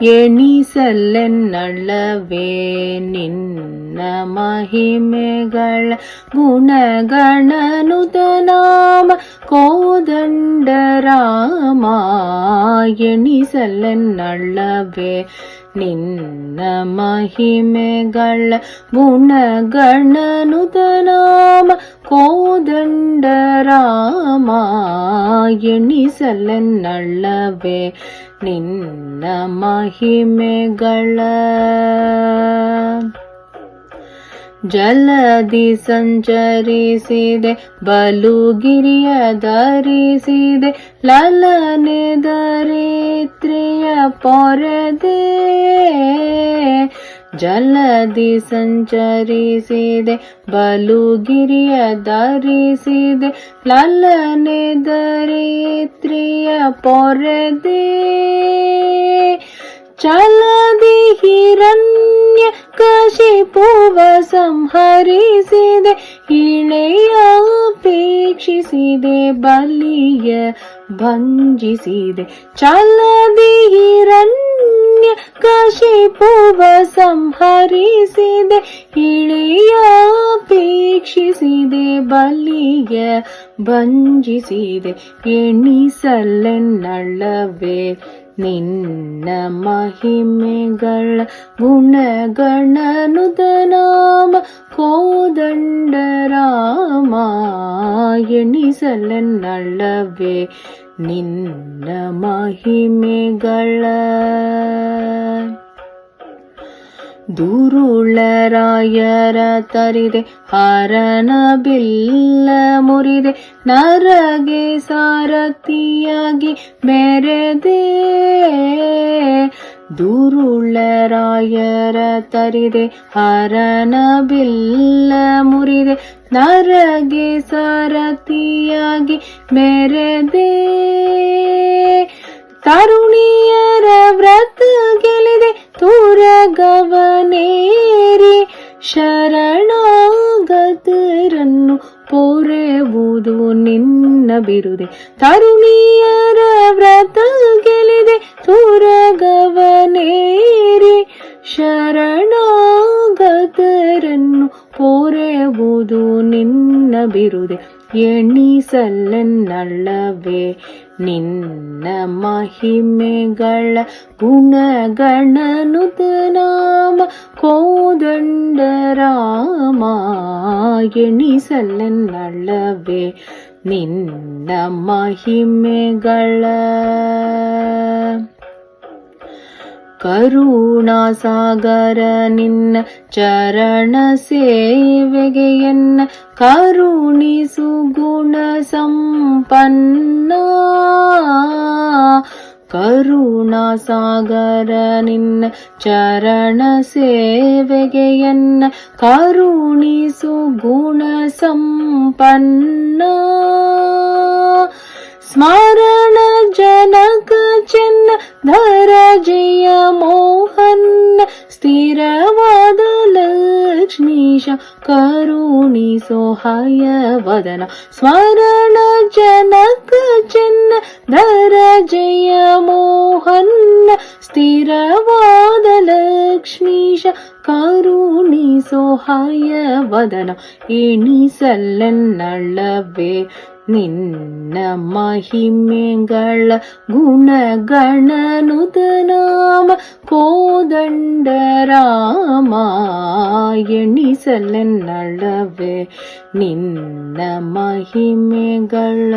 ಎಣಿಸಲೆನ್ನಳವೇ ನಿನ್ನ ಮಹಿಮೆಗಳ ಗುಣಗಣನುತ ನಾಮ ಕೋದಂಡ ರಾಮ. ಎಣಿಸಲೆನ್ನಳವೇ ನಿನ್ನ ಮಹಿಮೆಗಳ ಗುಣಗಣನುತ ನಾಮ ಕೋದಂಡ ರಾಮ. ಎಣಿಸಲೆನ್ನಳವೇ ನಿನ್ನ ಮಹಿಮೆಗಳ. ಜಲದಿ ಸಂಚರಿಸಿದೆ ಬಲುಗಿರಿಯ ಧರಿಸಿದೆ ಲಲನೆ ಧರಿತ್ರಿಯ ಪೊರೆದೆ. ಜಲದಿ ಸಂಚರಿಸಿದೆ ಬಲುಗಿರಿಯ ಧರಿಸಿದೆ ಲಲನೆ ಧರಿತ್ರಿಯ ಪೊರೆದೆ. ಛಲದಿ ಹಿರಣ್ಯ ಕಶಿಪುವ ಸಂಹರಿಸಿದೆ ಇಳೆಯಪೇಕ್ಷಿಸಿದೆ ಬಲಿಯ ಭಂಜಿಸಿದೆ. ಛಲದಿ ಹಿರಣ್ಯ ಕಶಿಪುವ ಸಂಹರಿಸಿದೆ ಇಳೆಯಪೇಕ್ಷಿಸಿದೆ ಬಲಿಯ ಭಂಜಿಸಿದೆ. ಎಣಿಸಲೆನ್ನಳವೇ ನಿನ್ನ ಮಹಿಮೆಗಳ ಗುಣಗಣನುತ ನಾಮ ಕೋದಂಡ ರಾಮ. ಎಣಿಸಲೆನ್ನಳವೇ ನಿನ್ನ ಮಹಿಮೆಗಳ. ದುರುಳರಾಯರ ತರಿದೆ ಹರನ ಬಿಲ್ಲ ಮುರಿದೆ ನರಗೆ ಸಾರಥಿಯಾಗಿ ಮೆರೆದೆ. ದುರುಳರಾಯರ ತರಿದೆ ಹರನ ಬಿಲ್ಲ ಮುರಿದೆ ನರಗೆ ಸಾರಥಿಯಾಗಿ ಮೆರೆದೆ. ತರುಣಿಯರ ವ್ರತ ಗೆಳೆದೆ ತುರಗವನೇರಿ ಶರಣಾಗತರನ್ನು ಪೊರೆವುದು ನಿನ್ನ ಬಿರುದೆ. ತರುಣಿಯರ ವ್ರತ ಗೆಳೆದೆ ತುರಗವನೇರಿ ಶರಣಾಗತರನ್ನು ಪೊರೆವುದು ನಿನ್ನ ಬಿರುದೆ. ಎಣಿಸಲೆನ್ನಳವೇ ನಿನ್ನ ಮಹಿಮೆಗಳ ಗುಣಗಣನುತ ನಾಮ ಕೋದಂಡ ರಾಮ. ಎಣಿಸಲೆನ್ನಳವೇ ನಿನ್ನ ಮಹಿಮೆಗಳ. ಕರುಣಾಸಾಗರ ನಿನ್ನ ಚರಣ ಸೇವೆಗೆ ಎನ್ನ ಕರುಣಿಸು ಗುಣ ಸಂಪನ್ನ. ಕರುಣಾಸಾಗರ ನಿನ್ನ ಚರಣ ಸೇವೆಗೆ ಎನ್ನ ಕರುಣಿಸು ಗುಣ ಸಂಪನ್ನ. ಸ್ಮರಣ ಜನಕ ಚೆನ್ನ ಧರ ಜಯ ಮೋಹನ್ನ ಸ್ಥಿರವಾದ ಲಕ್ಷ್ಮೀಶ ಕರುಣಿಸೋ ಹಯವದನ. ಸ್ಮರಣ ಜನಕ ಚೆನ್ನ ಧರ ಜಯ ಮೋಹನ್ನ ಸ್ಥಿರವಾದ ಲಕ್ಷ್ಮೀಶ ಕರುಣಿಸೋ ಹಯವದನ. ಎಣಿಸಲೆನ್ನಳವೇ ನಿನ್ನ ಮಹಿಮೆಗಳ ಗುಣಗಣನುತ ನಾಮ ಕೋದಂಡ ರಾಮ. ಎಣಿಸಲೆನ್ನಳವೇ ನಿನ್ನ ಮಹಿಮೆಗಳ.